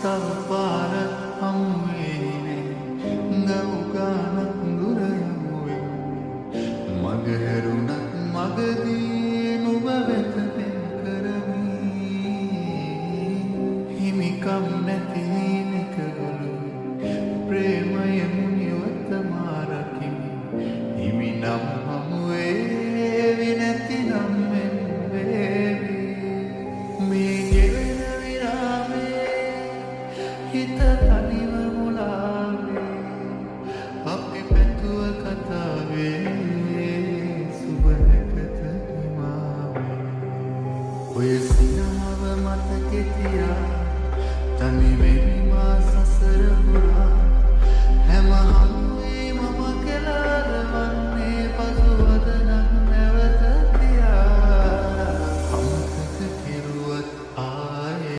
තව පාරක් හමුවේනේ ගව්ගානක් දුර යමුවේ මග හැරුණත් මගදී නුඹ වෙත පෙන් කරමි හිමිකම් නැති නිකගොළු ප්‍රේමයෙන් නිවත මාරකිමි හිමි නම් හමුවේවි නැතිනම් මෙන් වේවි මේ ගෙවෙන විරාමේ හිත තනිව මුලාවේ අපි පැතුව කතාවේ සුබ නැකත නිමාවේ ඔය සිනාව මතකෙ තියා තනිවෙන්